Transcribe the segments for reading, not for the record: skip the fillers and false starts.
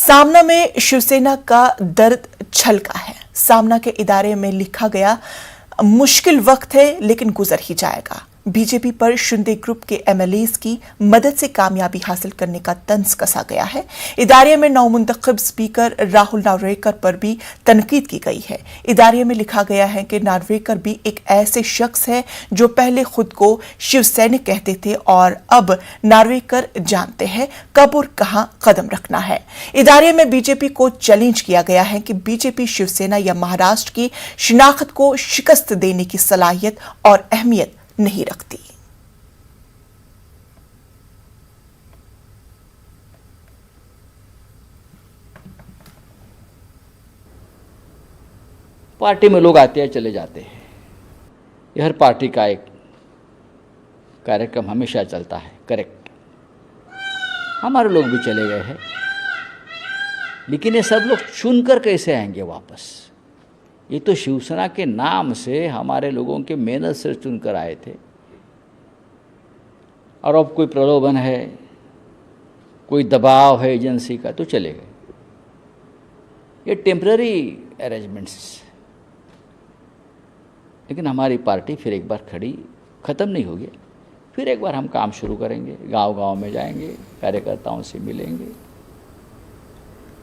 सामना में शिवसेना का दर्द छलका है। सामना के इदारे में लिखा गया, मुश्किल वक्त है लेकिन गुजर ही जाएगा। बीजेपी पर शिंदे ग्रुप के एमएलएज की मदद से कामयाबी हासिल करने का तंज कसा गया है। इदारे में नवमुंतखब स्पीकर राहुल नार्वेकर पर भी तनकीद की गई है। इदारे में लिखा गया है कि नार्वेकर भी एक ऐसे शख्स है जो पहले खुद को शिवसैनिक कहते थे और अब नार्वेकर जानते हैं कब और कहां कदम रखना है। इदारे में बीजेपी को चैलेंज किया गया है कि बीजेपी शिवसेना या महाराष्ट्र की शिनाख्त को शिकस्त देने की सलाहियत और अहमियत नहीं रखती। पार्टी में लोग आते हैं चले जाते हैं, यह हर पार्टी का एक कार्यक्रम हमेशा चलता है। करेक्ट, हमारे लोग भी चले गए हैं, लेकिन ये सब लोग चुनकर कैसे आएंगे वापस? ये तो शिवसेना के नाम से हमारे लोगों के मेहनत से चुनकर आए थे, और अब कोई प्रलोभन है, कोई दबाव है एजेंसी का, तो चले गए। ये टेम्पररी अरेंजमेंट्स। लेकिन हमारी पार्टी फिर एक बार खड़ी ख़त्म नहीं होगी। फिर एक बार हम काम शुरू करेंगे, गांव-गांव में जाएंगे, कार्यकर्ताओं से मिलेंगे।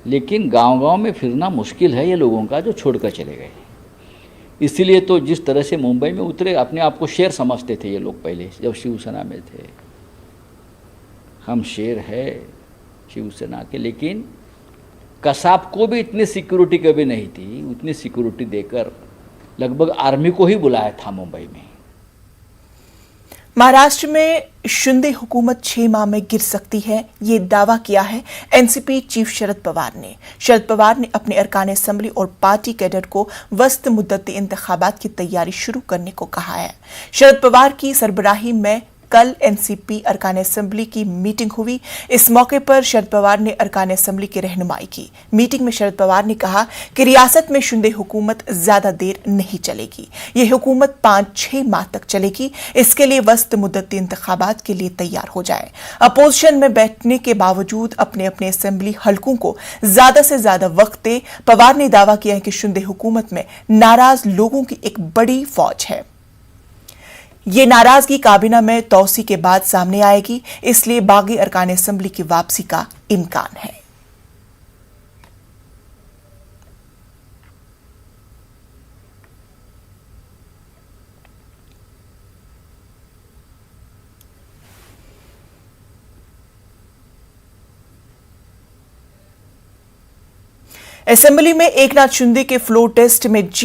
लेकिन गांव-गांव में फिरना मुश्किल है ये लोगों का जो छोड़कर चले गए। इसीलिए तो जिस तरह से मुंबई में उतरे, अपने आप को शेर समझते थे ये लोग पहले जब शिवसेना में थे। हम शेर है शिवसेना के, लेकिन कसाब को भी इतनी सिक्योरिटी कभी नहीं थी। उतनी सिक्योरिटी देकर लगभग आर्मी को ही बुलाया था मुंबई में। महाराष्ट्र में शिंदे हुकूमत 6 माह में गिर सकती है, ये दावा किया है एनसीपी चीफ शरद पवार ने। शरद पवार ने अपने अरकान असेंबली और पार्टी कैडर को वस्त मुद्दती इंतखाबात की तैयारी शुरू करने को कहा है। शरद पवार की सरबराही में कल एनसीपी अरकान असेंबली की मीटिंग हुई। इस मौके पर शरद पवार ने अरकान असेंबली की रहनुमाई की। मीटिंग में शरद पवार ने कहा कि रियासत में शिंदे हुकूमत ज्यादा देर नहीं चलेगी, ये हुकूमत 5-6 माह तक चलेगी। इसके लिए वस्त मुद्दती इंतखाबात के लिए तैयार हो जाए। अपोजिशन में बैठने के बावजूद अपने अपने असेंबली हलकों को ज्यादा से ज्यादा वक्त दे। पवार ने दावा किया है कि शिंदे हुकूमत में नाराज लोगों की एक बड़ी फौज है। ये नाराजगी काबीना में तौसी के बाद सामने आएगी, इसलिए बागी अरकान असेंबली की वापसी का इम्कान है। असेंबली में एकनाथ शिंदे के फ्लोर टेस्ट में